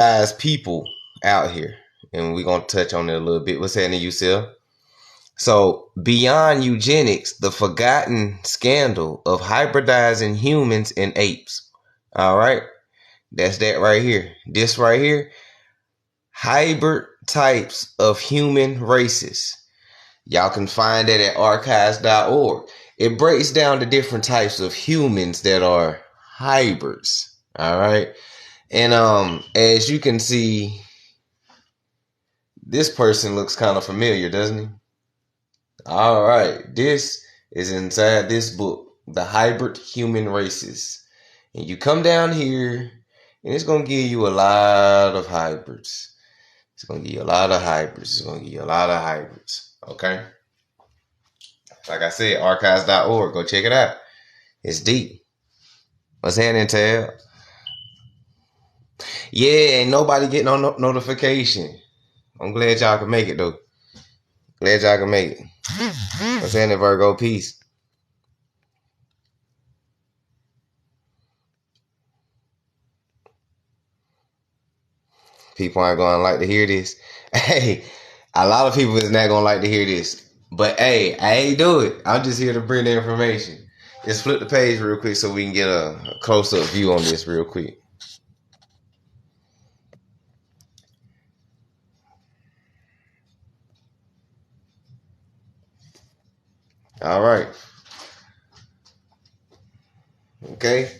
As people out here, and we're gonna touch on it a little bit. What's happening, Yusel? So, beyond eugenics, the forgotten scandal of hybridizing humans and apes. All right, that's that right here. This right here, hybrid types of human races. Y'all can find it at archives.org. It breaks down the different types of humans that are hybrids. All right. And as you can see, this person looks kind of familiar, doesn't he? All right. This is inside this book, The Hybrid Human Races. And you come down here, and it's going to give you a lot of hybrids. It's going to give you a lot of hybrids. It's going to give you a lot of hybrids. Okay? Like I said, archives.org. Go check it out. It's deep. What's happening, Tab? Yeah, ain't nobody getting no notification. I'm glad y'all can make it, though. Glad y'all can make it. What's happening, Virgo? Peace. People aren't going to like to hear this. Hey, a lot of people is not going to like to hear this. But, hey, I ain't do it. I'm just here to bring the information. Just flip the page real quick so we can get a close-up view on this real quick. All right. Okay.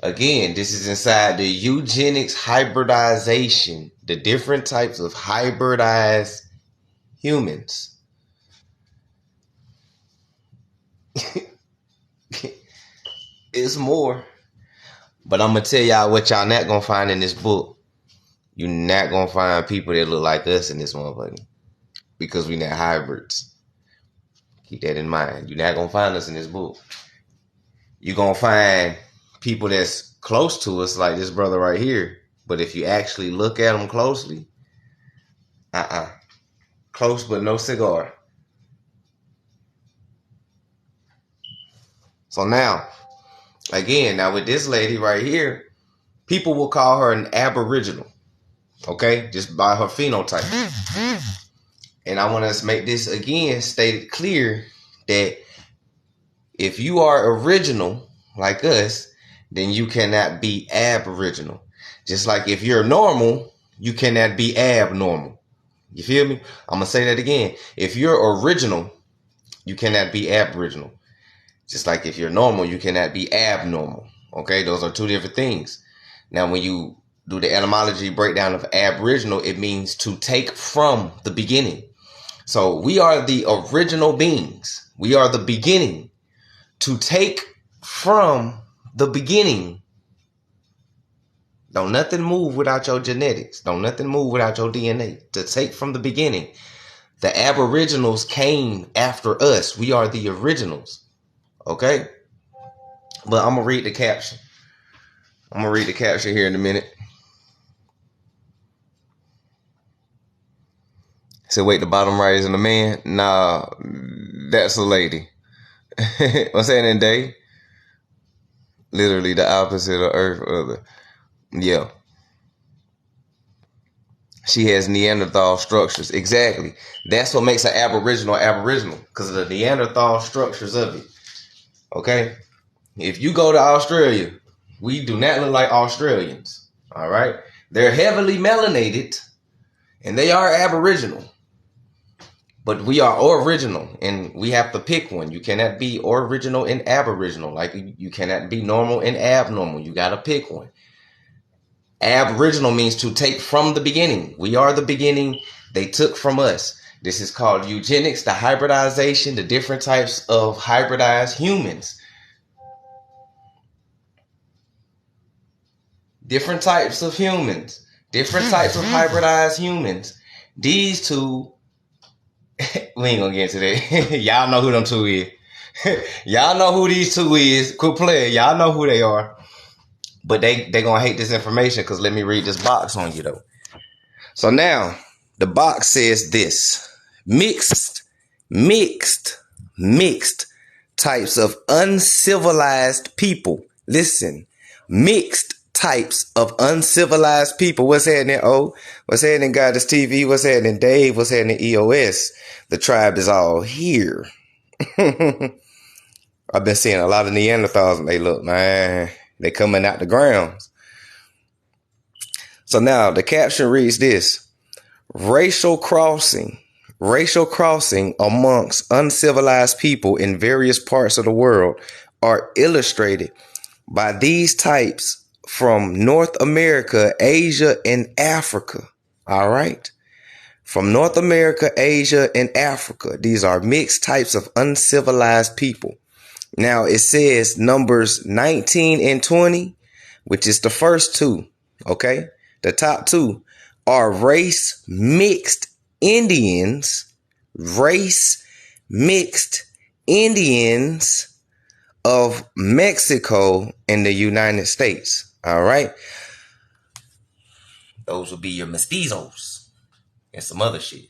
Again, this is inside the eugenics hybridization, the different types of hybridized humans. It's more. But I'm going to tell y'all what y'all not going to find in this book. You're not going to find people that look like us in this motherfucker. Because we not hybrids. Keep that in mind. You're not going to find us in this book. You're going to find people that's close to us like this brother right here. But if you actually look at them closely, close but no cigar. So now, again, now with this lady right here, people will call her an aboriginal. Okay? Just by her phenotype. And I want to make this again stated clear that if you are original like us, then you cannot be aboriginal. Just like if you're normal, you cannot be abnormal. You feel me? I'm going to say that again. If you're original, you cannot be aboriginal. Just like if you're normal, you cannot be abnormal. Okay? Those are two different things. Now, when you do the etymology breakdown of aboriginal, it means to take from the beginning. So we are the original beings. We are the beginning. To take from the beginning. Don't nothing move without your genetics. Don't nothing move without your DNA. To take from the beginning. The aboriginals came after us. We are the originals. Okay? But I'm going to read the caption. I'm going to read the caption here in a minute. So wait, the bottom right isn't a man? Nah, that's a lady. What's happening, Dave? Literally the opposite of Earth. Other. Yeah. She has Neanderthal structures. Exactly. That's what makes an aboriginal because of the Neanderthal structures of it. Okay? If you go to Australia, we do not look like Australians. All right? They're heavily melanated, and they are aboriginal. But we are original, and we have to pick one. You cannot be original and aboriginal. Like you cannot be normal and abnormal. You got to pick one. Aboriginal means to take from the beginning. We are the beginning. They took from us. This is called eugenics, the hybridization, the different types of hybridized humans. Different types of humans. Different types of hybridized humans. These two, we ain't gonna get into that. Y'all know who them two is. Y'all know who these two is. Quit playing. Y'all know who they are. But they gonna hate this information because let me read this box on you though. So now the box says this: mixed types of uncivilized people. Listen, mixed types of uncivilized people. What's happening, O? What's happening, Goddess TV? What's happening, Dave? What's happening, EOS? The tribe is all here. I've been seeing a lot of Neanderthals, and they look, man, they coming out the grounds. So now the caption reads this: racial crossing amongst uncivilized people in various parts of the world are illustrated by these types from North America, Asia, and Africa. All right. From North America, Asia, and Africa. These are mixed types of uncivilized people. Now it says numbers 19 and 20, which is the first two. Okay. The top two are race mixed Indians of Mexico and the United States. All right. Those will be your mestizos and some other shit.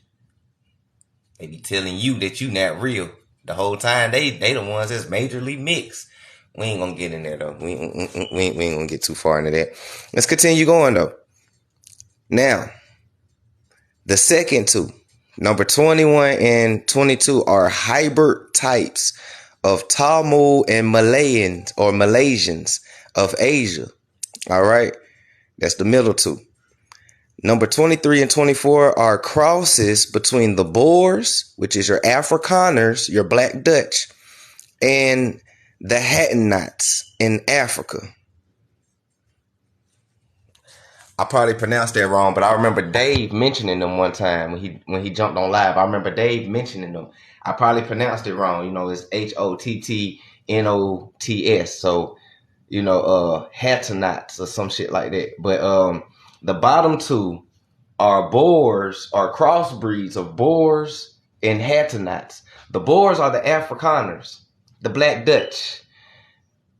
They be telling you that you not real. The whole time they the ones that's majorly mixed. We ain't gonna get in there though. We ain't gonna get too far into that. Let's continue going though. Now, the second two, number 21 and 22, are hybrid types of Tamil and Malaysians of Asia. All right. That's the middle two. Number 23 and 24 are crosses between the Boers, which is your Afrikaners, your Black Dutch, and the Hattenots in Africa. I probably pronounced that wrong, but I remember Dave mentioning them one time when he jumped on live. I remember Dave mentioning them. I probably pronounced it wrong. You know, it's Hottnots. So, you know, Hattenots or some shit like that. But the bottom two are Boers, or crossbreeds of Boers and Hattenots. The Boers are the Afrikaners, the Black Dutch.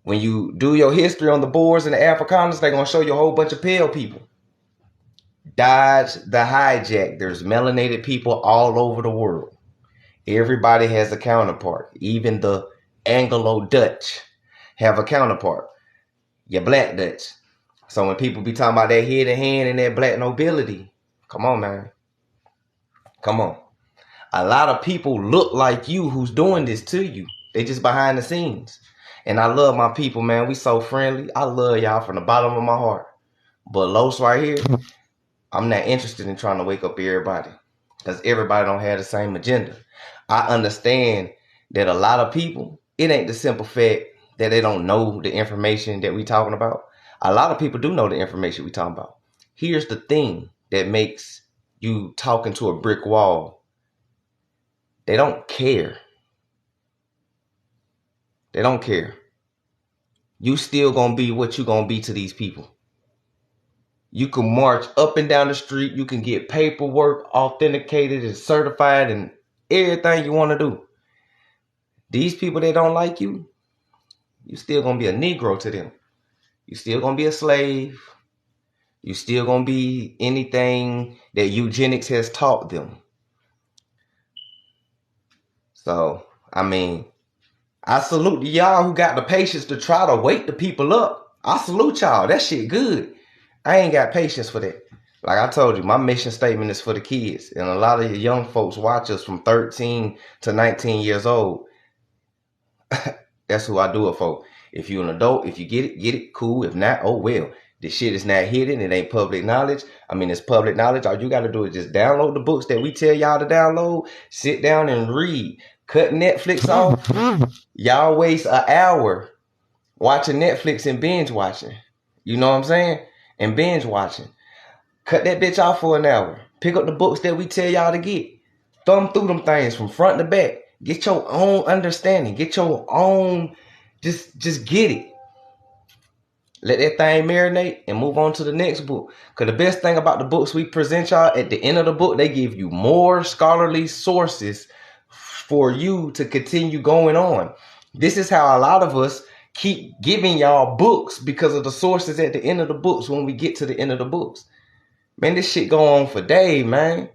When you do your history on the Boers and the Afrikaners, they're going to show you a whole bunch of pale people. Dodge the hijack. There's melanated people all over the world. Everybody has a counterpart. Even the Anglo-Dutch have a counterpart. Your Black Dutch. So when people be talking about that head and hand and that black nobility, come on, man. Come on. A lot of people look like you who's doing this to you. They just behind the scenes. And I love my people, man. We so friendly. I love y'all from the bottom of my heart. But Los right here, I'm not interested in trying to wake up everybody. Because everybody don't have the same agenda. I understand that a lot of people, it ain't the simple fact that they don't know the information that we talking about. A lot of people do know the information we talking about. Here's the thing that makes you talking to a brick wall. They don't care. They don't care. You still gonna be what you gonna be to these people. You can march up and down the street. You can get paperwork authenticated and certified and everything you want to do. These people that don't like you, you still gonna be a Negro to them. You still gonna be a slave. You still gonna be anything that eugenics has taught them. So, I mean, I salute y'all who got the patience to try to wake the people up. I salute y'all. That shit good. I ain't got patience for that. Like I told you, my mission statement is for the kids. And a lot of young folks watch us from 13 to 19 years old. That's who I do it for. If you're an adult, if you get it, cool. If not, oh well. This shit is not hidden. It ain't public knowledge. I mean, it's public knowledge. All you got to do is just download the books that we tell y'all to download. Sit down and read. Cut Netflix off. Y'all waste an hour watching Netflix and binge watching. You know what I'm saying? And binge watching. Cut that bitch off for an hour. Pick up the books that we tell y'all to get. Thumb through them things from front to back. Get your own understanding. Get your own, just get it. Let that thing marinate and move on to the next book. Because the best thing about the books we present y'all, at the end of the book, they give you more scholarly sources for you to continue going on. This is how a lot of us keep giving y'all books, because of the sources at the end of the books when we get to the end of the books. Man, this shit go on for days, man.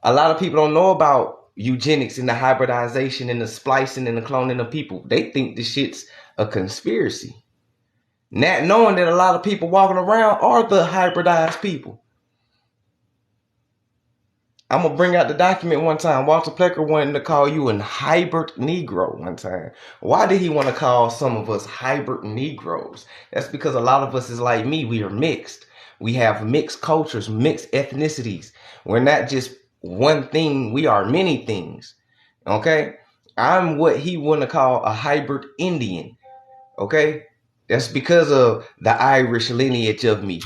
A lot of people don't know about eugenics and the hybridization and the splicing and the cloning of people. They think this shit's a conspiracy. Not knowing that a lot of people walking around are the hybridized people. I'm going to bring out the document one time. Walter Plecker wanted to call you an hybrid Negro one time. Why did he want to call some of us hybrid Negroes? That's because a lot of us is like me. We are mixed. We have mixed cultures, mixed ethnicities. We're not just one thing. We are many things. Okay? I'm what he want to call a hybrid Indian. Okay? That's because of the Irish lineage of me.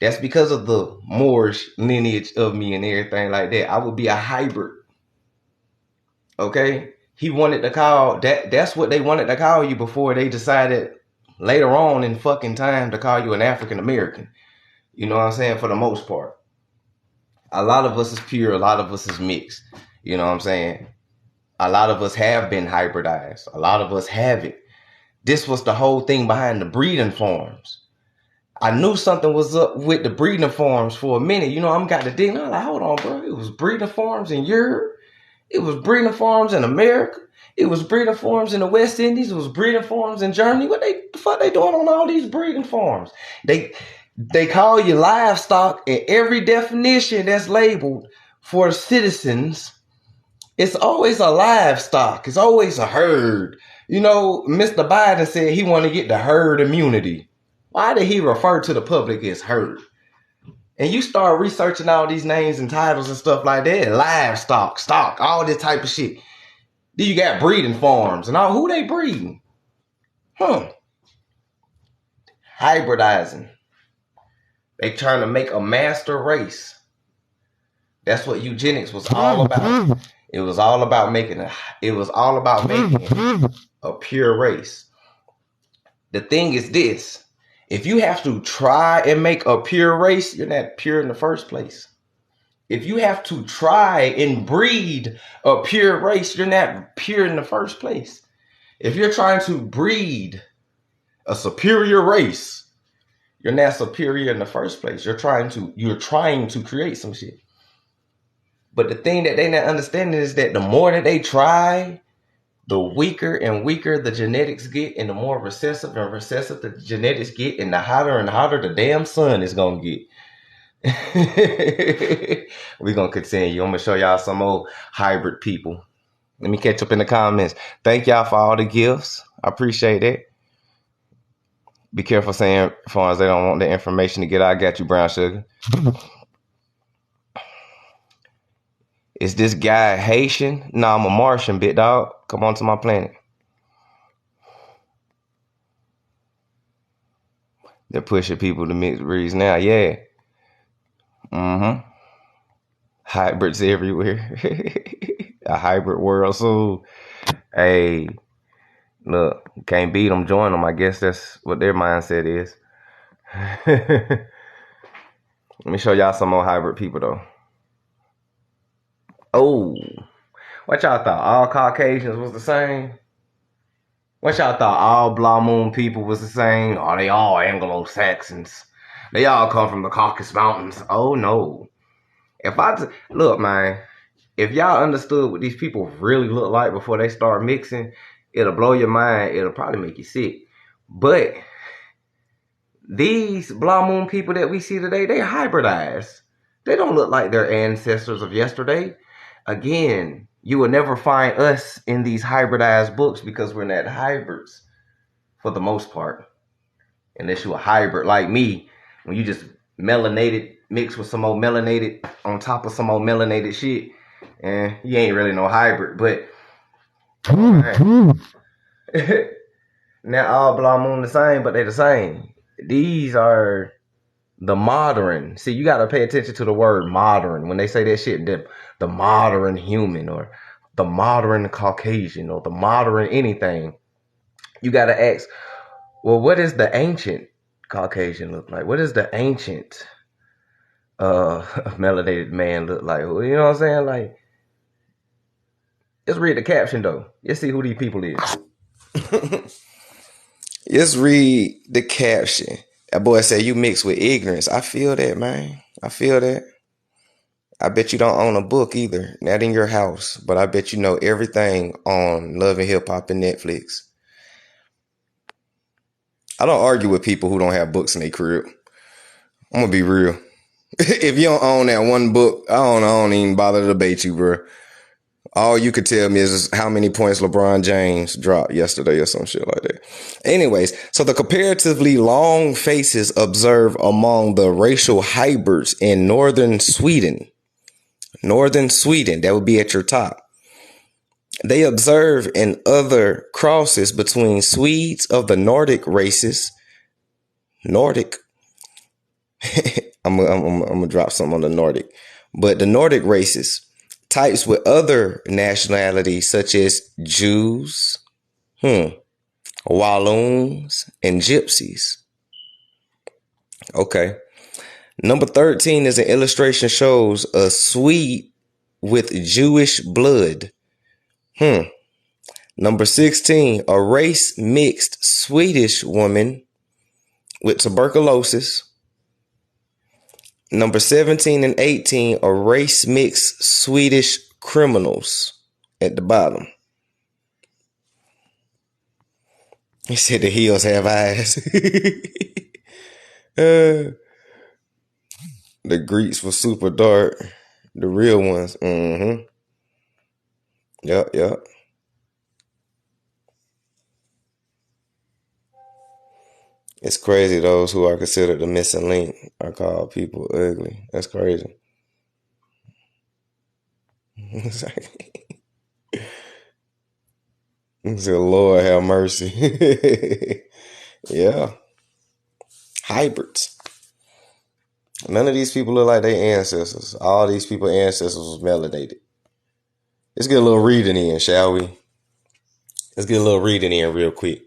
That's because of the Moorish lineage of me and everything like that. I would be a hybrid. Okay? He wanted to call that. That's what they wanted to call you before they decided later on in fucking time to call you an African American. You know what I'm saying? For the most part. A lot of us is pure. A lot of us is mixed. You know what I'm saying? A lot of us have been hybridized. A lot of us haven't. This was the whole thing behind the breeding farms. I knew something was up with the breeding farms for a minute. You know, I'm got to dig. I'm like, hold on, bro. It was breeding farms in Europe. It was breeding farms in America. It was breeding farms in the West Indies. It was breeding farms in Germany. What the fuck they doing on all these breeding farms? They call you livestock, and every definition that's labeled for citizens, it's always a livestock. It's always a herd. You know, Mr. Biden said he want to get the herd immunity. Why did he refer to the public as herd? And you start researching all these names and titles and stuff like that. Livestock, stock, all this type of shit. Then you got breeding farms and all. Who they breeding? Hybridizing. They trying to make a master race. That's what eugenics was all about. It was all about making a pure race. The thing is this. If you have to try and make a pure race, you're not pure in the first place. If you have to try and breed a pure race, you're not pure in the first place. If you're trying to breed a superior race, you're not superior in the first place. You're trying to create some shit. But the thing that they not understanding is that the more that they try, the weaker and weaker the genetics get, and the more recessive and recessive the genetics get, and hotter the damn sun is gonna get. We're gonna continue. I'm gonna show y'all some old hybrid people. Let me catch up in the comments. Thank y'all for all the gifts. I appreciate it. Be careful saying as far as they don't want the information to get out. I got you, brown sugar. Is this guy Haitian? No, I'm a Martian, big dog. Come on to my planet. They're pushing people to mixed breeds now. Yeah. Hybrids everywhere. A hybrid world. So, hey, look, can't beat them, join them. I guess that's what their mindset is. Let me show y'all some more hybrid people, though. Oh, what y'all thought? All Caucasians was the same? What y'all thought? All Blue Moon people was the same? Or they all Anglo-Saxons? They all come from the Caucasus Mountains. Oh, no. Look, man, if y'all understood what these people really look like before they start mixing, it'll blow your mind. It'll probably make you sick. But these Blue Moon people that we see today, they're hybridized. They don't look like their ancestors of yesterday. Again, you will never find us in these hybridized books because we're not hybrids for the most part. Unless you're a hybrid like me, when you just melanated, mixed with some old melanated on top of some old melanated shit, and you ain't really no hybrid. But not all Blue Moon the same, but they're the same. These are the modern. See, you got to pay attention to the word modern. When they say that shit, the modern human or the modern Caucasian or the modern anything, you got to ask, well, what does the ancient Caucasian look like? What does the ancient melanated man look like? You know what I'm saying? Like, just read the caption, though. Let's see who these people is. Just read the caption. That boy said you mix with ignorance. I feel that, man. I feel that. I bet you don't own a book either. Not in your house. But I bet you know everything on Love and Hip Hop and Netflix. I don't argue with people who don't have books in their crib. I'm gonna be real. If you don't own that one book, I don't even bother to debate you, bro. All you could tell me is how many points LeBron James dropped yesterday or some shit like that. Anyways, so the comparatively long faces observed among the racial hybrids in northern Sweden, that would be at your top. They observe in other crosses between Swedes of the Nordic races. Nordic. I'm gonna drop something on the Nordic. But the Nordic races, types with other nationalities such as Jews, Walloons, and Gypsies. Okay. Number 13 is an illustration shows a Swede with Jewish blood. Number 16, a race mixed Swedish woman with tuberculosis. Number 17 and 18, a race mixed Swedish criminals at the bottom. He said the heels have eyes. The Greeks were super dark. The real ones. Yep. It's crazy those who are considered the missing link are called people ugly. That's crazy. Say, Lord have mercy. Yeah. Hybrids. None of these people look like their ancestors. All these people's ancestors was melanated. Let's get a little reading in, shall we? Let's get a little reading in real quick.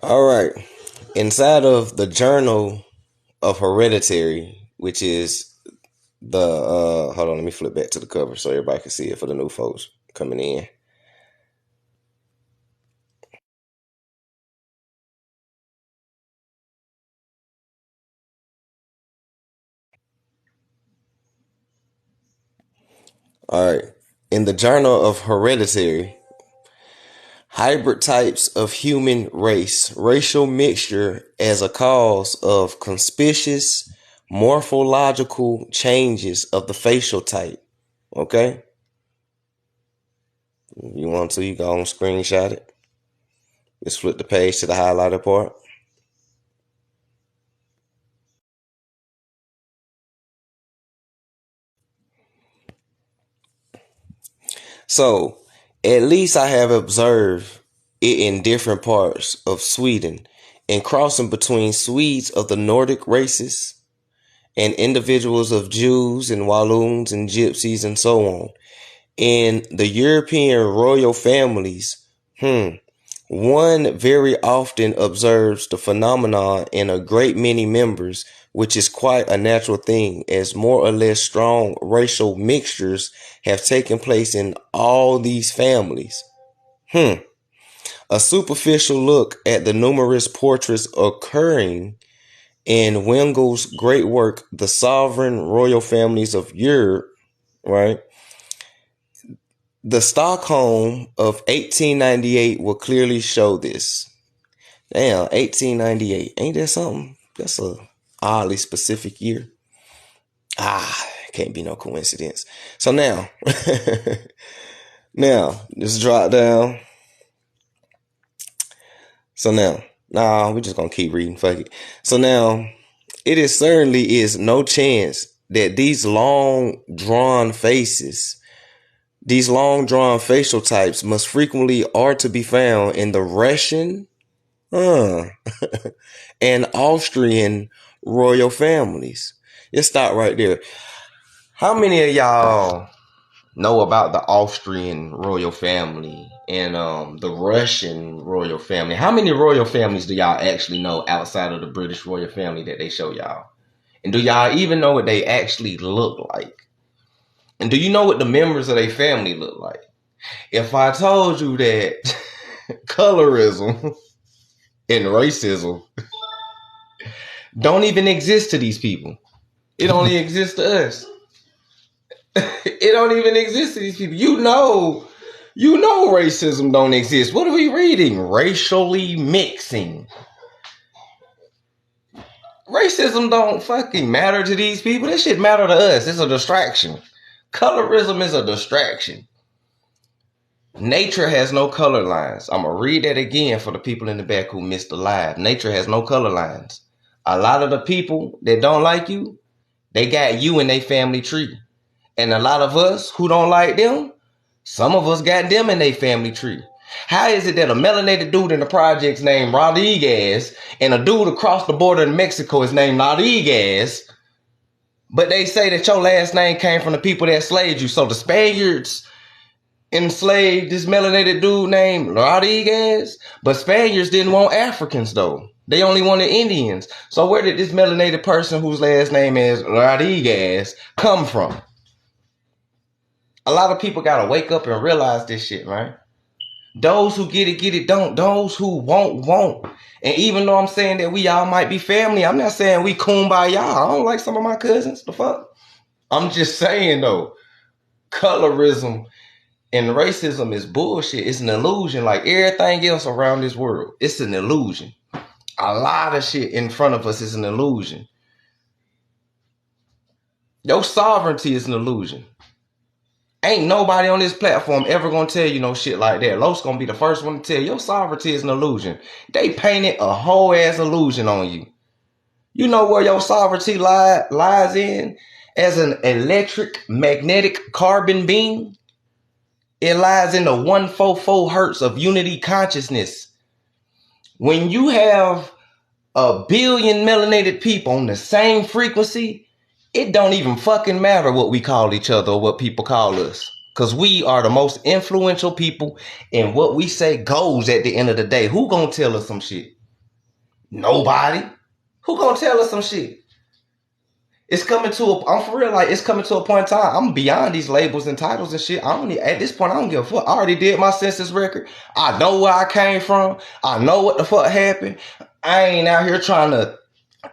All right. Inside of the Journal of Hereditary, which is the, hold on, let me flip back to the cover so everybody can see it for the new folks coming in. All right. In the Journal of Hereditary, hybrid types of human race, racial mixture as a cause of conspicuous morphological changes of the facial type. Okay? You want to, you go on screenshot it. Just flip the page to the highlighted part. So, at least I have observed it in different parts of Sweden and crossing between Swedes of the Nordic races and individuals of Jews and Walloons and Gypsies and so on. In the European royal families, one very often observes the phenomenon in a great many members, which is quite a natural thing, as more or less strong racial mixtures have taken place in all these families. A superficial look at the numerous portraits occurring in Wengel's great work, The Sovereign Royal Families of Europe, right? The Stockholm of 1898 will clearly show this. Damn, 1898. Ain't that something? That's a oddly specific year. Can't be no coincidence. So now, just drop down. So now, we're just going to keep reading. Fuck it. So now, it is certainly is no chance that these long drawn faces, these long drawn facial types must frequently are to be found in the Russian, and Austrian royal families. Let's stop right there. How many of y'all know about the Austrian royal family and the Russian royal family? How many royal families do y'all actually know outside of the British royal family that they show y'all? And do y'all even know what they actually look like? And do you know what the members of their family look like? If I told you that colorism and racism don't even exist to these people, it only exists to us. It don't even exist to these people. You know You know racism don't exist. What are we reading? Racially mixing. Racism don't fucking matter to these people. This shit matter to us. It's a distraction. Colorism is a distraction. Nature has no color lines. I'm going to read that again for the people in the back who missed the live. Nature has no color lines. A lot of the people that don't like you, they got you in their family tree. And a lot of us who don't like them, some of us got them in their family tree. How is it that a melanated dude in the projects named Rodriguez and a dude across the border in Mexico is named Rodriguez, but they say that your last name came from the people that enslaved you? So the Spaniards enslaved this melanated dude named Rodriguez, but Spaniards didn't want Africans though. They only wanted Indians. So where did this melanated person whose last name is Rodriguez come from? A lot of people got to wake up and realize this shit, man. Those who get it, don't. Those who won't. And even though I'm saying that we all might be family, I'm not saying we kumbaya. I don't like some of my cousins. The fuck? I'm just saying, though, colorism and racism is bullshit. It's an illusion like everything else around this world. It's an illusion. A lot of shit in front of us is an illusion. Your sovereignty is an illusion. Ain't nobody on this platform ever gonna tell you no shit like that. Los gonna be the first one to tell you your sovereignty is an illusion. They painted a whole ass illusion on you. You know where your sovereignty lies in? As an electric magnetic carbon beam. It lies in the 144 hertz of unity consciousness. When you have a billion melanated people on the same frequency, it don't even fucking matter what we call each other or what people call us. Because we are the most influential people, and what we say goes at the end of the day. Who gonna tell us some shit? Nobody. Who gonna tell us some shit? It's coming to I'm for real, like, it's coming to a point in time. I'm beyond these labels and titles and shit. At this point, I don't give a fuck. I already did my census record. I know where I came from. I know what the fuck happened. I ain't out here trying to,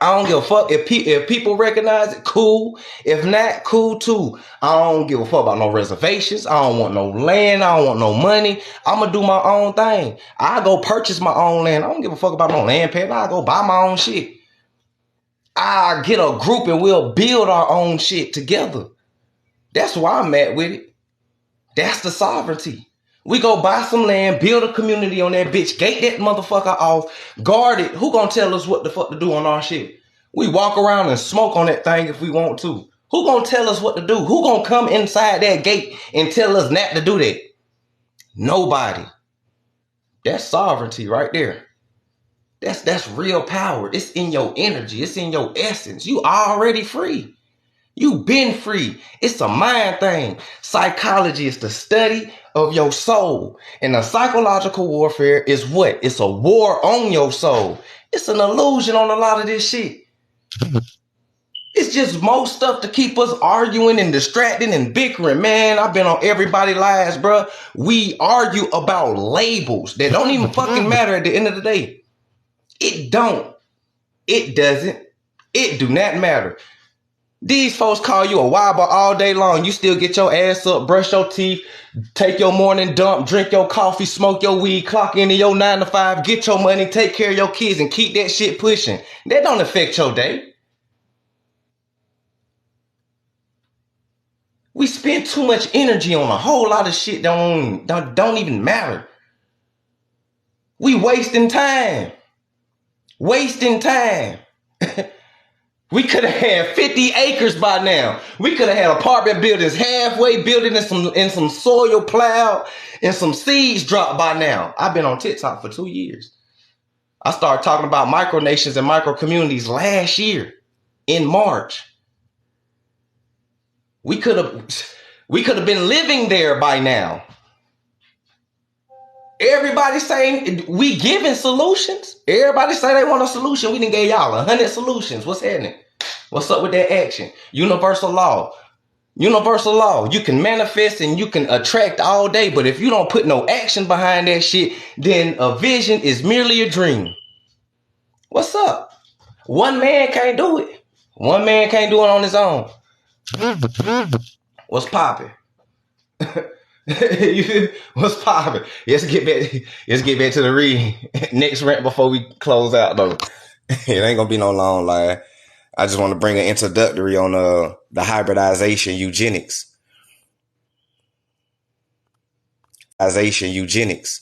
I don't give a fuck. If people recognize it, cool. If not, cool too. I don't give a fuck about no reservations. I don't want no land. I don't want no money. I'm going to do my own thing. I go purchase my own land. I don't give a fuck about no land payment. I go buy my own shit. I get a group and we'll build our own shit together. That's where I'm at with it. That's the sovereignty. We go buy some land, build a community on that bitch, gate that motherfucker off, guard it. Who gonna tell us what the fuck to do on our shit? We walk around and smoke on that thing if we want to. Who gonna tell us what to do? Who gonna come inside that gate and tell us not to do that? Nobody. That's sovereignty right there. That's real power. It's in your energy. It's in your essence. You already free. You been free. It's a mind thing. Psychology is the study of your soul. And the psychological warfare is what? It's a war on your soul. It's an illusion on a lot of this shit. It's just more stuff to keep us arguing and distracting and bickering. Man, I've been on everybody's lives, bro. We argue about labels that don't even fucking matter at the end of the day. It don't. It doesn't. It do not matter. These folks call you a wobber all day long. You still get your ass up, brush your teeth, take your morning dump, drink your coffee, smoke your weed, clock into your 9 to 5, get your money, take care of your kids, and keep that shit pushing. That don't affect your day. We spend too much energy on a whole lot of shit that don't even matter. We wasting time. Wasting time. We could have had 50 acres by now. We could have had apartment buildings halfway built in some soil plowed and some seeds dropped by now. I've been on TikTok for 2 years. I started talking about micronations and micro communities last year in March. We could have been living there by now. Everybody saying we giving solutions. Everybody say they want a solution. We done gave y'all 100 solutions. What's happening? What's up with that action? Universal law. Universal law. You can manifest and you can attract all day, but if you don't put no action behind that shit, then a vision is merely a dream. What's up? One man can't do it. One man can't do it on his own. What's popping? What's poppin'? Let's get back to the read. Next rant before we close out though. It ain't gonna be no long line. I just want to bring an introductory on the hybridization eugenics. Eugenics.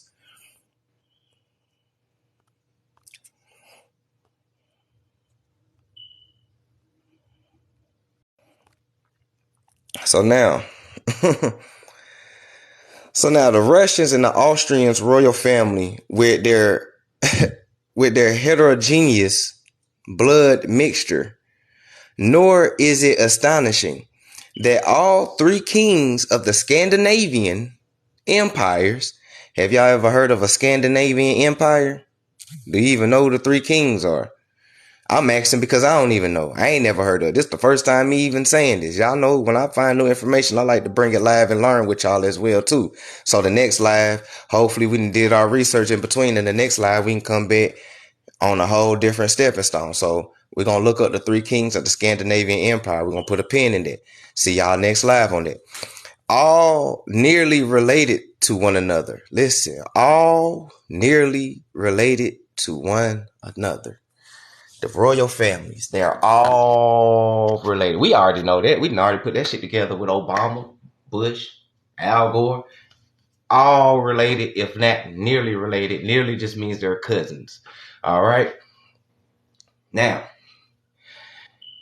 So now, the Russians and the Austrians royal family with their with their heterogeneous blood mixture, nor is it astonishing that all three kings of the Scandinavian empires. Have y'all ever heard of a Scandinavian empire? Do you even know who the three kings are? I'm asking because I don't even know. I ain't never heard of it. This is the first time me even saying this. Y'all know when I find new information, I like to bring it live and learn with y'all as well too. So the next live, hopefully we did our research in between, and the next live we can come back on a whole different stepping stone. So we're going to look up the three kings of the Scandinavian empire. We're going to put a pin in that. See y'all next live on that. All nearly related to one another. Listen, all nearly related to one another. The royal families, they're all related. We already know that. We done already put that shit together with Obama, Bush, Al Gore. All related, if not nearly related. Nearly just means they're cousins. All right. Now,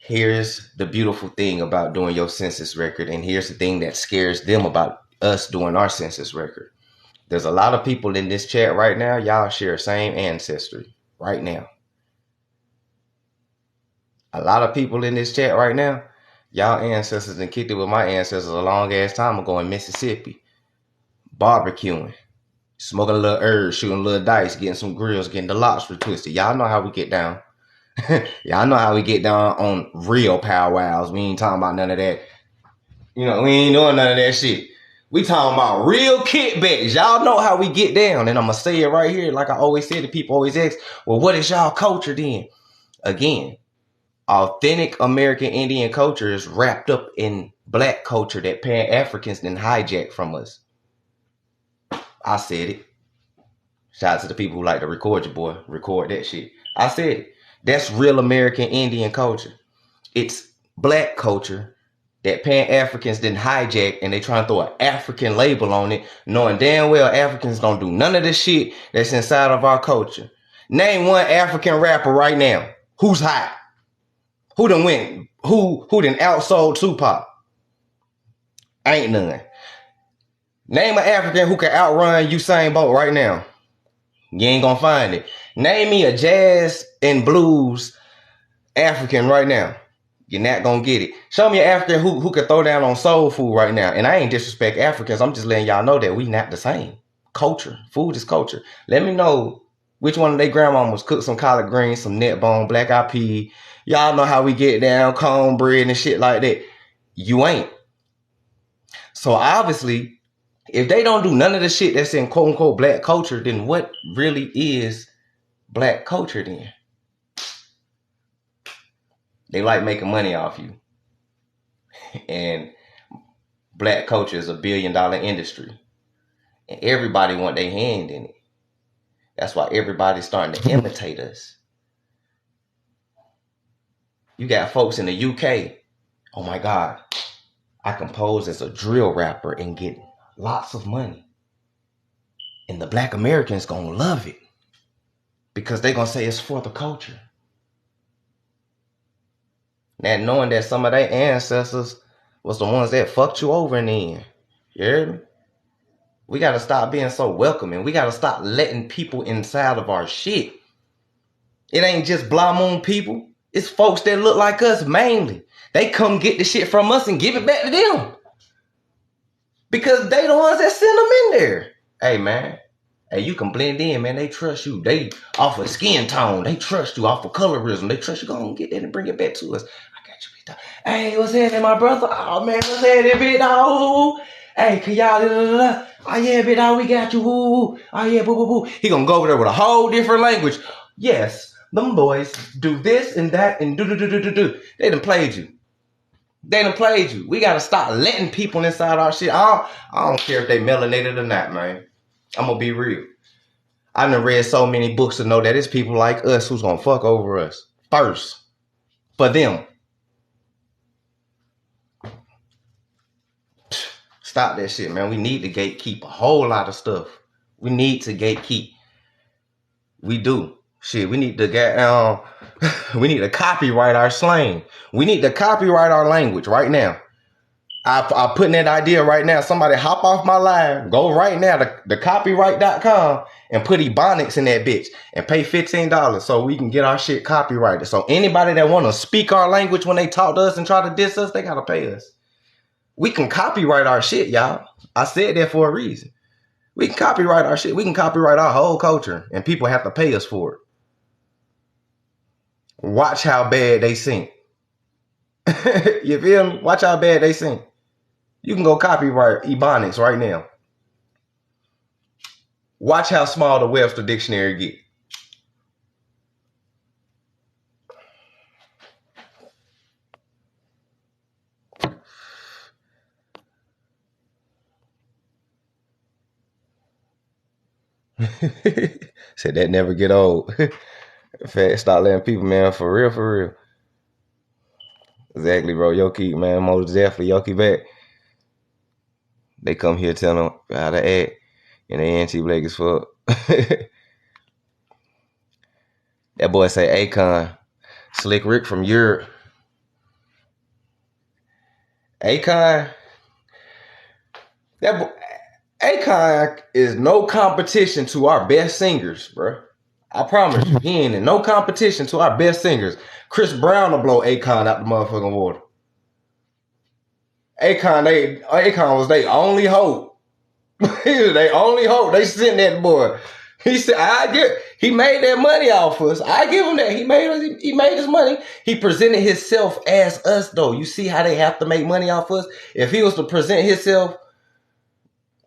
here's the beautiful thing about doing your census record, and here's the thing that scares them about us doing our census record. There's a lot of people in this chat right now. Y'all share same ancestry right now. A lot of people in this chat right now, y'all ancestors and kicked it with my ancestors a long ass time ago in Mississippi. Barbecuing, smoking a little herb, shooting a little dice, getting some grills, getting the lobster twisted. Y'all know how we get down. Y'all know how we get down on real powwows. We ain't talking about none of that. We ain't doing none of that shit. We talking about real kickbacks. Y'all know how we get down. And I'm going to say it right here. Like I always say, the people always ask, well, what is y'all culture then? Again, authentic American Indian culture is wrapped up in black culture that Pan-Africans then hijacked from us. I said it. Shout out to the people who like to record your boy. Record that shit. I said it. That's real American Indian culture. It's black culture that Pan-Africans didn't hijack, and they trying to throw an African label on it, knowing damn well Africans don't do none of the shit that's inside of our culture. Name one African rapper right now who's hot. Who done win? Who done outsold Tupac? Ain't none. Name an African who can outrun Usain Bolt right now. You ain't gonna find it. Name me a jazz and blues African right now. You're not gonna get it. Show me an African who can throw down on soul food right now. And I ain't disrespect Africans. I'm just letting y'all know that we not the same. Culture. Food is culture. Let me know which one of their grandmamas cooked some collard greens, some net bone, black eyed pea. Y'all know how we get down, cornbread and shit like that. You ain't. So obviously, if they don't do none of the shit that's in quote unquote black culture, then what really is black culture then? They like making money off you. And black culture is $1 billion industry. And everybody want their hand in it. That's why everybody's starting to imitate us. You got folks in the UK. Oh my God. I compose as a drill rapper and get lots of money. And the black Americans gonna love it. Because they gonna say it's for the culture. Now knowing that some of their ancestors was the ones that fucked you over in the end. You hear me? We gotta stop being so welcoming. We gotta stop letting people inside of our shit. It ain't just Blah Moon people. It's folks that look like us mainly. They come get the shit from us and give it back to them. Because they the ones that send them in there. Hey, man. Hey, you can blend in, man. They trust you. They off of skin tone. They trust you off of colorism. They trust you. Go on, get that and bring it back to us. I got you, big dog. Hey, what's happening, my brother? Oh, man, what's happening, big dog? Hey, can y'all... Oh, yeah, big dog, we got you. Woo. Oh, yeah, boo, boo, boo. He gonna go over there with a whole different language. Yes, them boys do this and that and do. They done played you. They done played you. We gotta stop letting people inside our shit. I don't care if they melanated or not, man. I'm gonna be real. I done read so many books to know that it's people like us who's gonna fuck over us first. For them. Stop that shit, man. We need to gatekeep a whole lot of stuff. We need to gatekeep. We do. Shit, we need to get we need to copyright our slang. We need to copyright our language right now. I put in that idea right now. Somebody hop off my live, go right now to the copyright.com and put Ebonics in that bitch and pay $15 so we can get our shit copyrighted. So anybody that want to speak our language when they talk to us and try to diss us, they gotta pay us. We can copyright our shit, y'all. I said that for a reason. We can copyright our shit. We can copyright our whole culture and people have to pay us for it. Watch how bad they sing. You feel me? Watch how bad they sing. You can go copyright Ebonics right now. Watch how small the Webster Dictionary get. Said that never get old. Fact, stop letting people, man, for real, for real. Exactly, bro. Yo, keep, man, most definitely, yo, keep back. They come here telling them how to act, and they anti-black as fuck. That boy say Akon, Slick Rick from Europe. Akon, that boy, Akon is no competition to our best singers, bro. I promise you, he ain't in no competition to our best singers. Chris Brown will blow Akon out the motherfucking water. Akon was their only hope. He was their only hope. They sent that boy. He said, he made that money off us. I give him that. He made his money. He presented himself as us, though. You see how they have to make money off us? If he was to present himself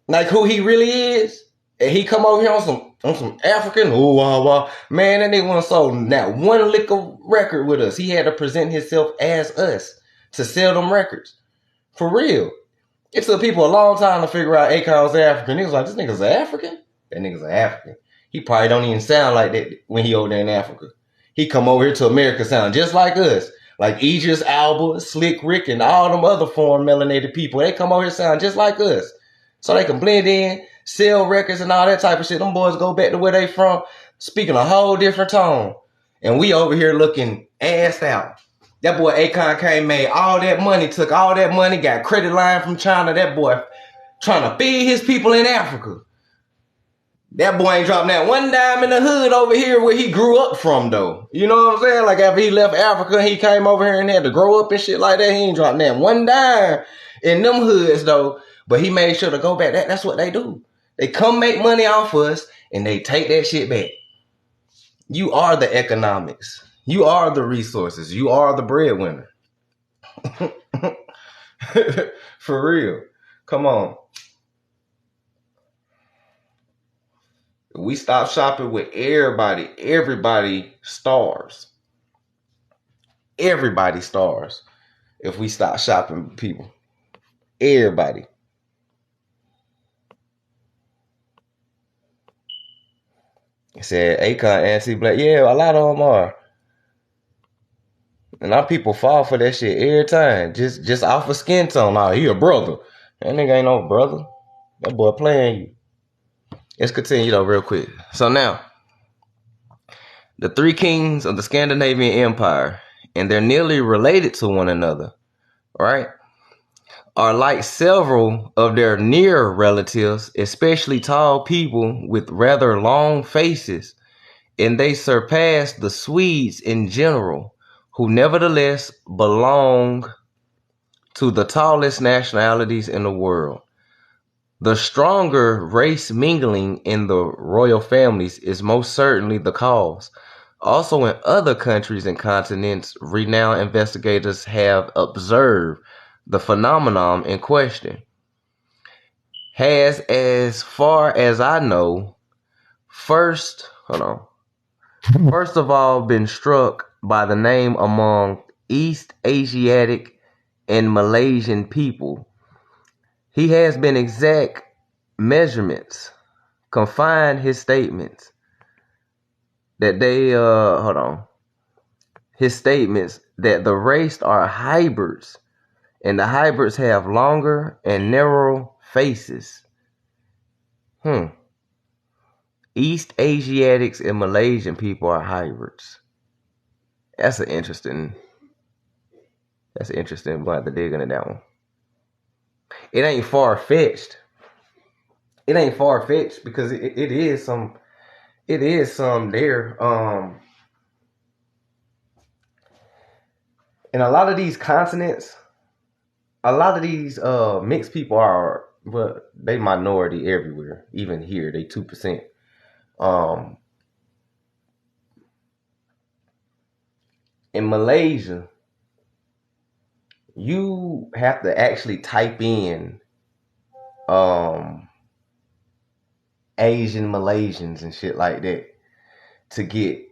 like who he really is, and he come over here on some African, man, that nigga wouldn't sold not one lick of record with us. He had to present himself as us to sell them records. For real. It took people a long time to figure out Akon was African. He was like, this nigga's African? That nigga's African. He probably don't even sound like that when he over there in Africa. He come over here to America sound just like us. Like Idris Elba, Slick Rick, and all them other foreign melanated people. They come over here sound just like us. So they can blend in, sell records and all that type of shit. Them boys go back to where they from, speaking a whole different tone. And we over here looking assed out. That boy Akon came, made all that money, took all that money, got credit line from China. That boy trying to feed his people in Africa. That boy ain't dropping that one dime in the hood over here where he grew up from, though. You know what I'm saying? Like after he left Africa, he came over here and had to grow up and shit like that. He ain't dropping that one dime in them hoods, though. But he made sure to go back. That's what they do. They come make money off us and they take that shit back. You are the economics. You are the resources. You are the breadwinner. For real. Come on. We stop shopping with everybody. Everybody stars. Everybody stars if we stop shopping with people. Everybody. It said Akon anti-black. Yeah, a lot of them are. And our people fall for that shit every time. Just off of skin tone. Nah, he a brother. That nigga ain't no brother. That boy playing you. Let's continue though real quick. So now, the three kings of the Scandinavian Empire, and they're nearly related to one another, right? Are like several of their near relatives, especially tall people with rather long faces, and they surpass the Swedes in general, who nevertheless belong to the tallest nationalities in the world. The stronger race mingling in the royal families is most certainly the cause. Also in other countries and continents, renowned investigators have observed the phenomenon in question. Has, as far as I know, first of all been struck by the name among East Asiatic and Malaysian people. He has been exact measurements, confined his statements that they, hold on, his statements that the race are hybrids, and the hybrids have longer and narrow faces. East Asiatics and Malaysian people are hybrids. That's interesting. We'll have to dig into that one. It ain't far-fetched. Because it is some there. And a lot of these continents, a lot of these mixed people are, but they minority everywhere. Even here, they 2%. In Malaysia, you have to actually type in Asian Malaysians and shit like that to get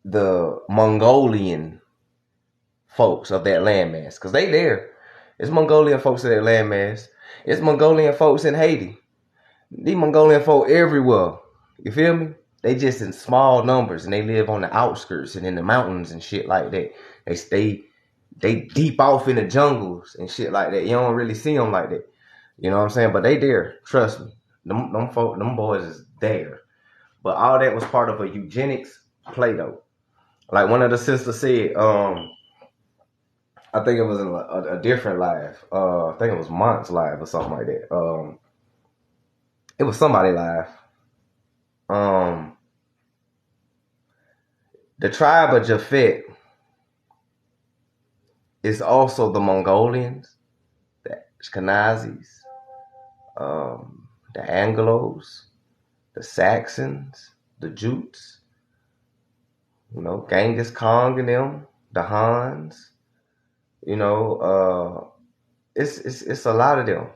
the Mongolian folks of that landmass, because they there. It's Mongolian folks of that landmass. It's Mongolian folks in Haiti. These Mongolian folk everywhere. You feel me? They just in small numbers, and they live on the outskirts and in the mountains and shit like that. They deep off in the jungles and shit like that. You don't really see them like that. You know what I'm saying? But they there. Trust me. Them boys is there. But all that was part of a eugenics play though. Like one of the sisters said, I think it was in a different live. I think it was Mont's live or something like that. It was somebody live. The tribe of Japhet is also the Mongolians, the Ashkenazis, the Anglos, the Saxons, the Jutes, Genghis Khan and them, the Hans. It's a lot of them.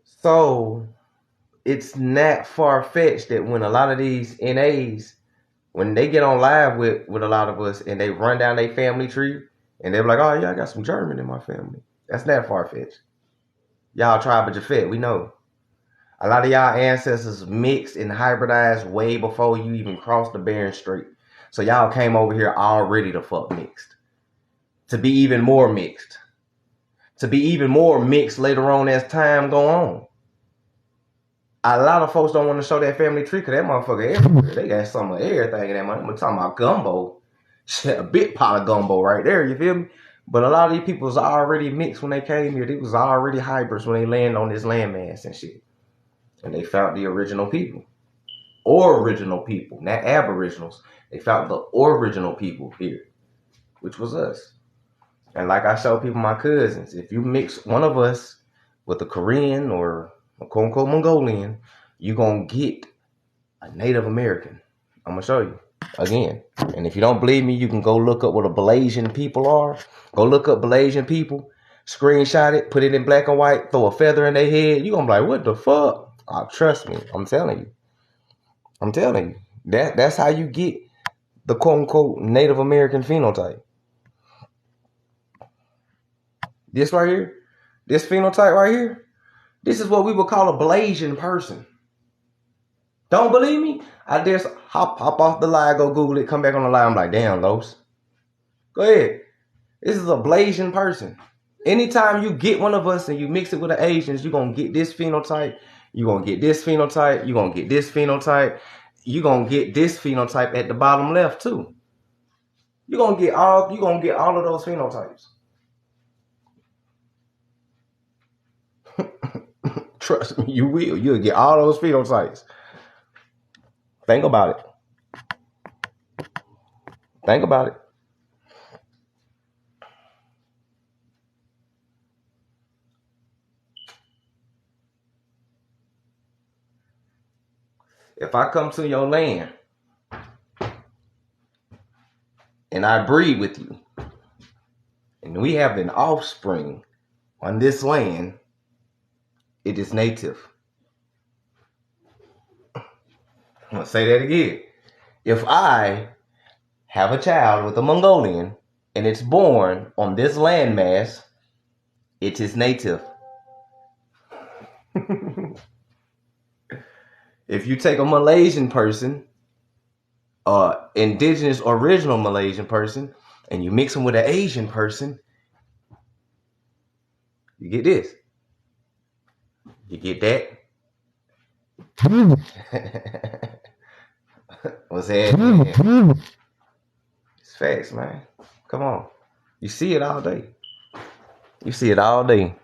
So it's not far-fetched that when a lot of these NAs, when they get on live with a lot of us and they run down their family tree and they're like, oh yeah, I got some German in my family. That's not far-fetched. Y'all tribe of Japhet, we know. A lot of y'all ancestors mixed and hybridized way before you even crossed the Bering Strait. So y'all came over here already to fuck mixed. To be even more mixed. To be even more mixed later on as time go on. A lot of folks don't want to show that family tree because that motherfucker everywhere. They got some of everything in that money. I'm talking about gumbo. Shit, a big pot of gumbo right there, you feel me? But a lot of these people was already mixed when they came here. They was already hybrids when they landed on this landmass and shit. And they found the original people. Original people, not aboriginals. They found the original people here, which was us. And like I show people, my cousins, if you mix one of us with a Korean or a quote-unquote Mongolian, you're going to get a Native American. I'm going to show you again. And if you don't believe me, you can go look up what a Blasian people are. Go look up Blasian people, screenshot it, put it in black and white, throw a feather in their head. You're going to be like, what the fuck? Oh, trust me. I'm telling you. That's how you get the quote-unquote Native American phenotype. This right here, this phenotype right here, this is what we would call a Blasian person. Don't believe me? I just hop off the line, go Google it, come back on the line. I'm like, damn, Los. Go ahead. This is a Blasian person. Anytime you get one of us and you mix it with the Asians, you're going to get this phenotype. You're going to get this phenotype. You're going to get this phenotype. You're going to get this phenotype at the bottom left, too. You're going to get all of those phenotypes. Trust me, you will. You'll get all those phenotypes. Think about it. If I come to your land and I breed with you, and we have an offspring on this land, it is native. I'm going to say that again. If I have a child with a Mongolian and it's born on this landmass, it is native. If you take a Malaysian person, indigenous original Malaysian person, and you mix them with an Asian person, you get this. You get that. What's that? It's facts, man. Come on. You see it all day. You see it all day.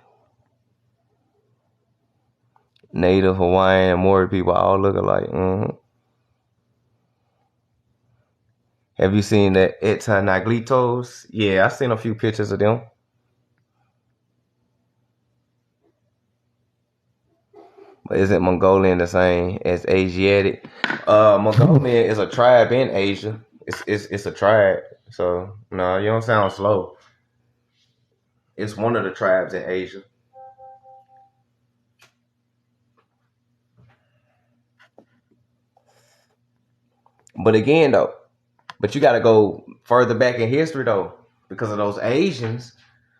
Native, Hawaiian, and Maori people all look alike. Mm-hmm. Have you seen that Etanaglitos? Yeah, I've seen a few pictures of them. But isn't Mongolian the same as Asiatic? Mongolian is a tribe in Asia. It's a tribe. So no, you don't sound slow. It's one of the tribes in Asia. But again, though, you got to go further back in history, though, because of those Asians.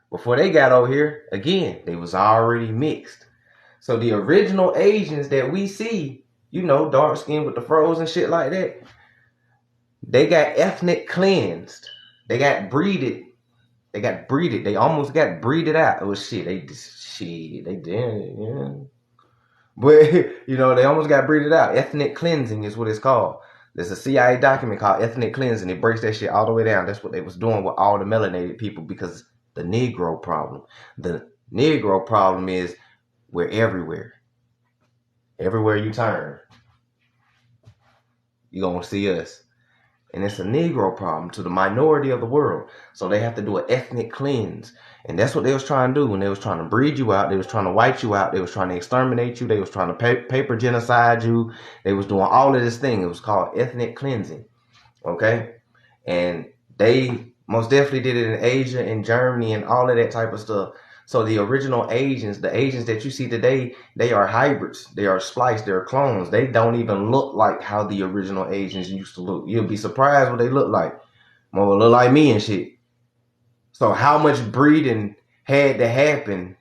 Before they got over here, again, they was already mixed. So the original Asians that we see, dark skin with the froze and shit like that, they got ethnic cleansed. They got breeded. They almost got breeded out. It was shit. They did. Yeah. But, they almost got breeded out. Ethnic cleansing is what it's called. There's a CIA document called ethnic cleansing. It breaks that shit all the way down. That's what they was doing with all the melanated people, because the Negro problem. The Negro problem is we're everywhere. Everywhere you turn, you're going to see us. And it's a Negro problem to the minority of the world. So they have to do an ethnic cleanse. And that's what they was trying to do when they was trying to breed you out. They was trying to wipe you out. They was trying to exterminate you. They was trying to paper genocide you. They was doing all of this thing. It was called ethnic cleansing. Okay? And they most definitely did it in Asia and Germany and all of that type of stuff. So the original Asians, the Asians that you see today, they are hybrids. They are spliced. They're clones. They don't even look like how the original Asians used to look. You'll be surprised what they look like. More look like me and shit. So how much breeding had to happen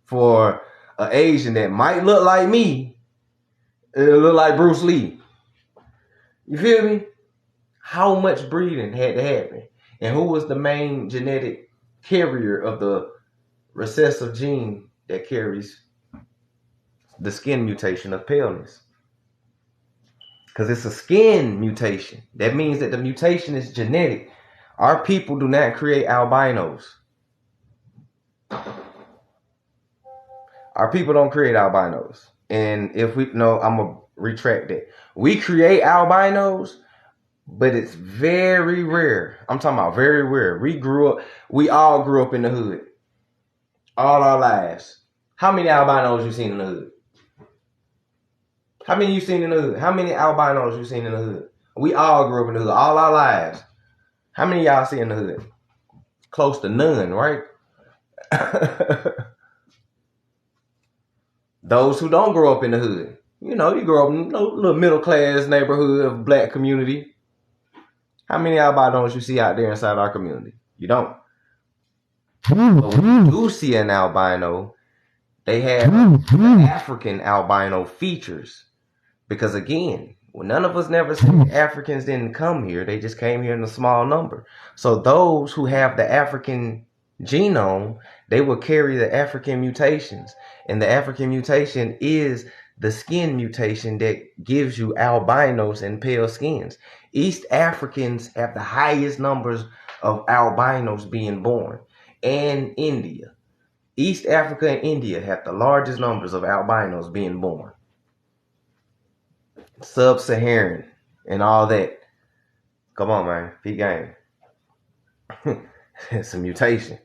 for an Asian that might look like me, it'll look like Bruce Lee? You feel me? How much breeding had to happen? And who was the main genetic carrier of the recessive gene that carries the skin mutation of paleness? Because it's a skin mutation. That means that the mutation is genetic. Our people do not create albinos. Our people don't create albinos. And if I'm going to retract that. We create albinos, but it's very rare. I'm talking about very rare. We all grew up in the hood. All our lives. How many albinos you seen in the hood? How many you seen in the hood? How many albinos you seen in the hood? We all grew up in the hood all our lives. How many y'all see in the hood? Close to none, right? Those who don't grow up in the hood. You grow up in a little middle class neighborhood of black community. How many albinos you see out there inside our community? You don't. But when you do see an albino, they have African albino features. Because again, none of us never said Africans didn't come here. They just came here in a small number. So those who have the African genome, they will carry the African mutations. And the African mutation is the skin mutation that gives you albinos and pale skins. East Africans have the highest numbers of albinos being born. And India. East Africa and India have the largest numbers of albinos being born. Sub-Saharan and all that. Come on, man. Peak game. It's a mutation.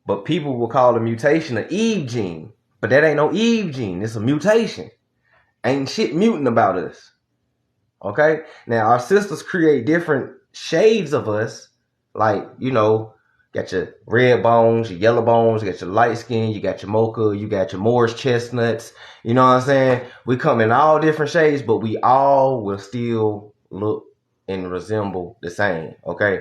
But people will call the mutation an Eve gene. But that ain't no Eve gene. It's a mutation. Ain't shit mutant about us. Okay? Now, our sisters create different shades of us. Like, got your red bones, your yellow bones, you got your light skin, you got your mocha, you got your Moorish chestnuts. You know what I'm saying? We come in all different shades, but we all will still look and resemble the same. Okay?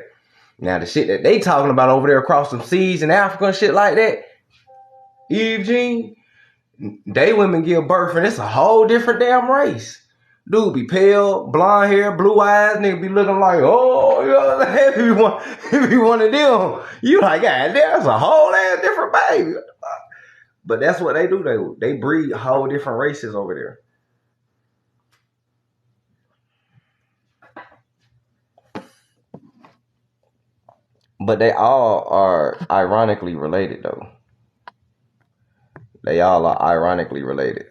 Now the shit that they talking about over there across some seas in Africa and shit like that, Eugene, they women give birth and it's a whole different damn race. Dude be pale, blonde hair, blue eyes, nigga be looking like, oh, you know, if you one of them, you like, God, that's a whole ass different baby. But that's what they do. They breed whole different races over there. But they all are ironically related, though. They all are ironically related.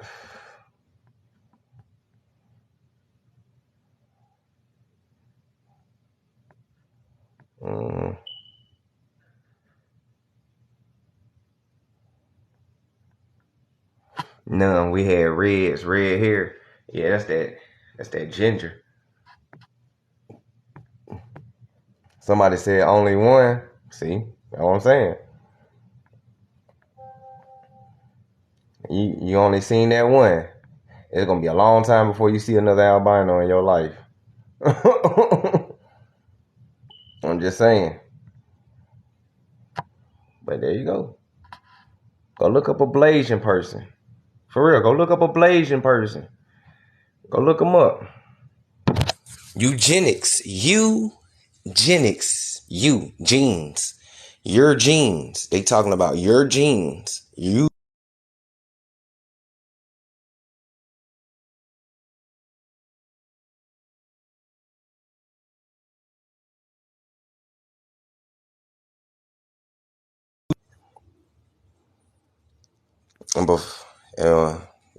None. We had red hair. Yeah, that's that ginger. Somebody said only one. See, that's what I'm saying. You only seen that one. It's gonna be a long time before you see another albino in your life. I'm just saying. But there you go. Go look up a Blasian person. For real, go look up a Blasian person. Go look them up. Eugenics. Eugenics. Genes. Your genes. They talking about your genes.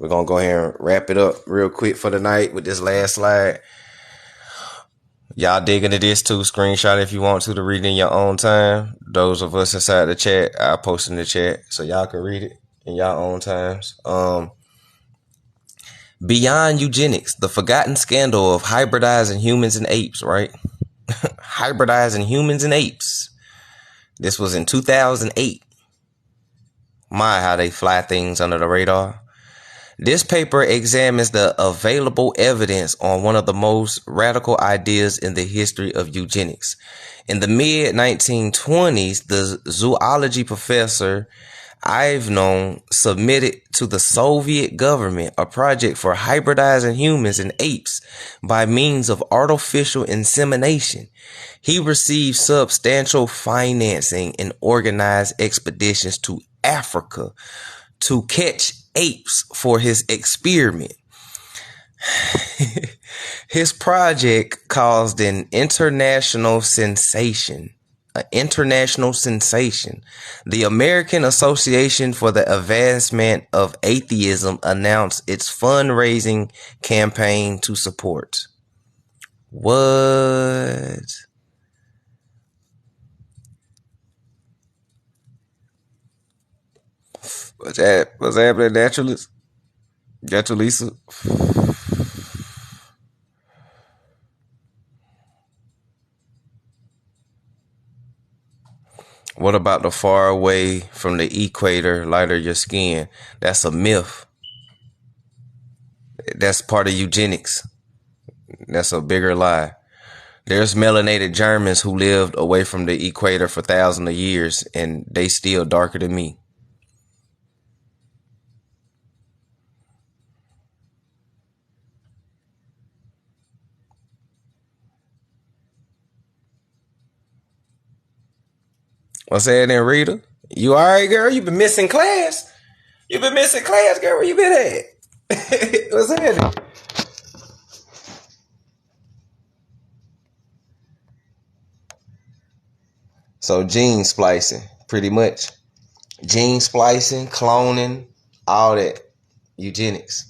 We're going to go ahead and wrap it up real quick for the night with this last slide. Y'all dig into this too. Screenshot if you want to read in your own time. Those of us inside the chat, I'll post in the chat so y'all can read it in your own times. Beyond eugenics, the forgotten scandal of hybridizing humans and apes, right? Hybridizing humans and apes. This was in 2008. My, how they fly things under the radar. This paper examines the available evidence on one of the most radical ideas in the history of eugenics. In the mid-1920s, the zoology professor Ivanov submitted to the Soviet government a project for hybridizing humans and apes by means of artificial insemination. He received substantial financing and organized expeditions to Africa to catch apes for his experiment. His project caused an international sensation. The American Association for the Advancement of Atheism announced its fundraising campaign to support. What? What's happening, naturalist? Naturalisa? What about the far away from the equator, lighter your skin? That's a myth. That's part of eugenics. That's a bigger lie. There's melanated Germans who lived away from the equator for thousands of years, and they still darker than me. What's happening, Rita? You all right, girl? You been missing class? You been missing class, girl? Where you been at? What's happening? So gene splicing, pretty much. Gene splicing, cloning, all that. Eugenics.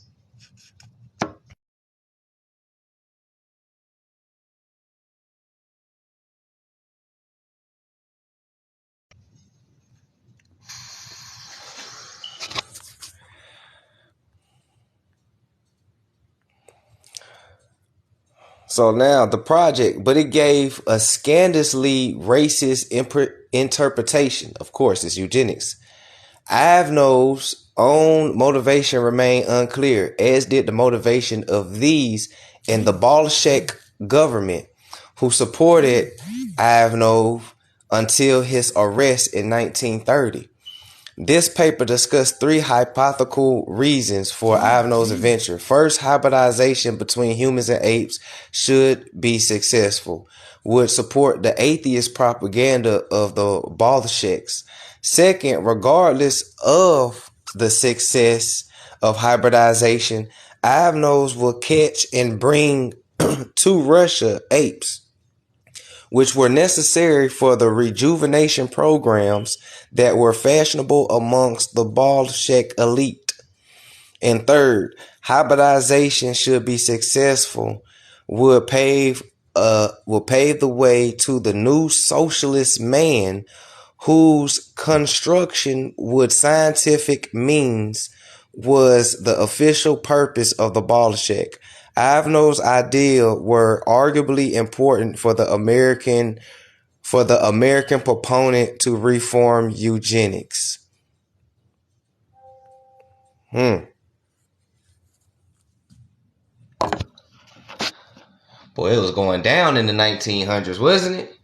So now the project, but it gave a scandalously racist interpretation. Of course, it's eugenics. Ivanov's own motivation remained unclear, as did the motivation of these and the Bolshevik government, who supported Ivanov until his arrest in 1930. This paper discussed three hypothetical reasons for Ivanov's adventure. First, hybridization between humans and apes should be successful, would support the atheist propaganda of the Bolsheviks. Second, regardless of the success of hybridization, Ivanovs will catch and bring to Russia apes, which were necessary for the rejuvenation programs that were fashionable amongst the Bolshevik elite. And third, hybridization should be successful, will pave the way to the new socialist man whose construction with scientific means was the official purpose of the Bolshevik. Ivanov's ideas were arguably important for the American proponent to reform eugenics. Boy, it was going down in the 1900s, wasn't it?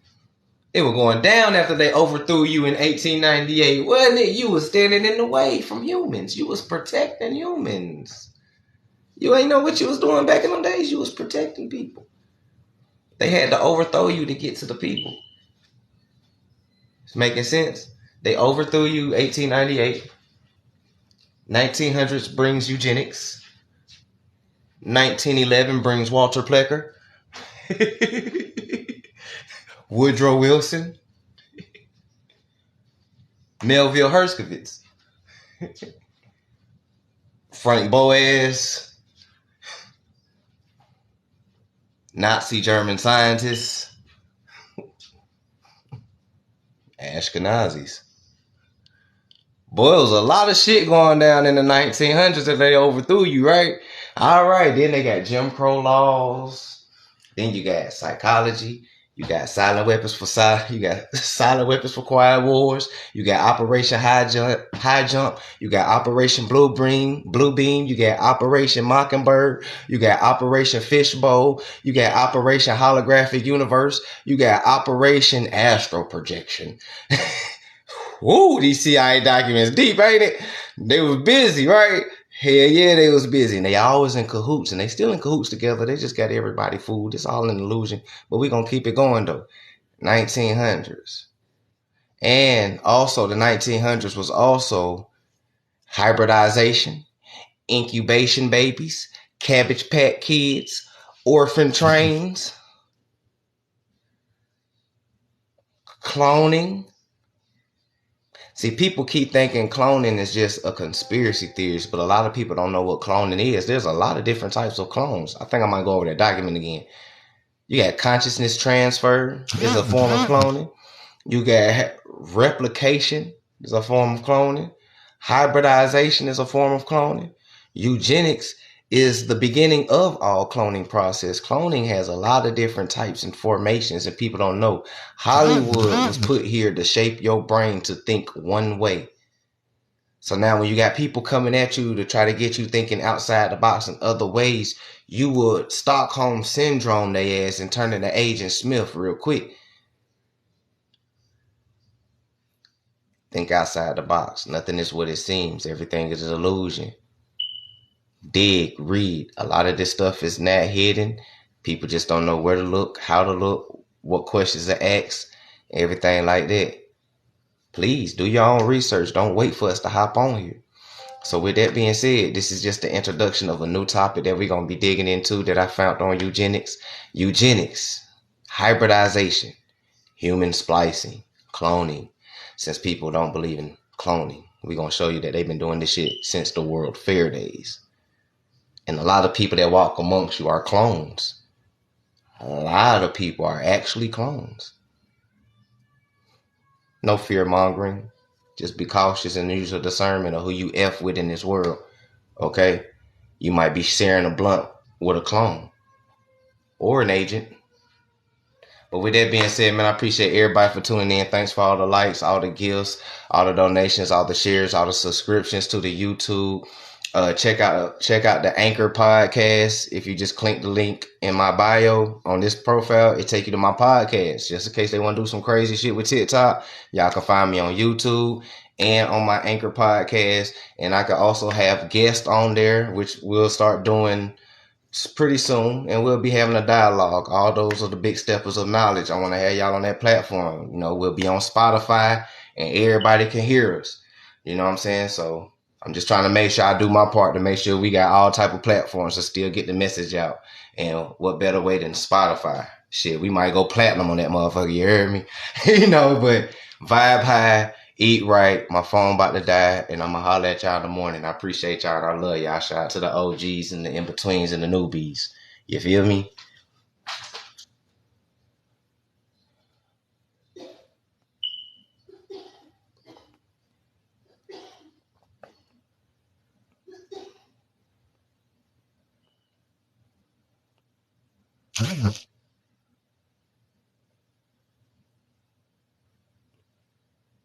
It was going down after they overthrew you in 1898, wasn't it? You was standing in the way from humans. You was protecting humans. You ain't know what you was doing back in them days. You was protecting people. They had to overthrow you to get to the people. It's making sense? They overthrew you 1898. 1900s brings eugenics. 1911 brings Walter Plecker. Woodrow Wilson. Melville Herskovitz. Frank Boas. Nazi German scientists. Ashkenazis. Boy, it was a lot of shit going down in the 1900s that they overthrew you, right? All right, then they got Jim Crow laws. Then you got psychology. You got silent weapons for quiet wars. You got Operation High Jump. You got Operation Blue Beam. You got Operation Mockingbird. You got Operation Fishbowl. You got Operation Holographic Universe. You got Operation Astral Projection. Woo, these CIA documents deep, ain't it? They was busy, right? Hell yeah, they was busy. And they always in cahoots, and they still in cahoots together. They just got everybody fooled. It's all an illusion. But we gonna keep it going though. 1900s. And also the 1900s was also hybridization, incubation babies, Cabbage Patch Kids, orphan trains, cloning. See, people keep thinking cloning is just a conspiracy theory, but a lot of people don't know what cloning is. There's a lot of different types of clones. I think I might go over that document again. You got consciousness transfer is a form of cloning. You got replication is a form of cloning. Hybridization is a form of cloning. Eugenics is the beginning of all cloning process. Cloning has a lot of different types and formations, and people don't know. Hollywood was put here to shape your brain to think one way. So now when you got people coming at you to try to get you thinking outside the box in other ways, you would Stockholm syndrome their ass and turn into Agent Smith real quick. Think outside the box. Nothing is what it seems. Everything is an illusion. Dig, read. A lot of this stuff is not hidden. People just don't know where to look, how to look, what questions to ask, everything like that. Please do your own research. Don't wait for us to hop on here. So with that being said, this is just the introduction of a new topic that we're going to be digging into that I found on eugenics. Eugenics, hybridization, human splicing, cloning. Since people don't believe in cloning, we're going to show you that they've been doing this shit since the World Fair days. And a lot of people that walk amongst you are clones. A lot of people are actually clones. No fear mongering. Just be cautious and use your discernment of who you F with in this world. Okay? You might be sharing a blunt with a clone or an agent. But with that being said, man, I appreciate everybody for tuning in. Thanks for all the likes, all the gifts, all the donations, all the shares, all the subscriptions to the YouTube. check out the Anchor podcast. If you just click the link in my bio on this profile, it take you to my podcast. Just in case they want to do some crazy shit with TikTok, y'all can find me on YouTube and on my Anchor podcast. And I can also have guests on there, which we'll start doing pretty soon, and we'll be having a dialogue. All those are the big steppers of knowledge. I want to have y'all on that platform. We'll be on Spotify, and everybody can hear us. You know what I'm saying? So I'm just trying to make sure I do my part to make sure we got all type of platforms to still get the message out. And what better way than Spotify? Shit, we might go platinum on that motherfucker. You heard me? But vibe high, eat right. My phone about to die, and I'm gonna holler at y'all in the morning. I appreciate y'all. I love y'all. Shout out to the OGs and the in-betweens and the newbies. You feel me?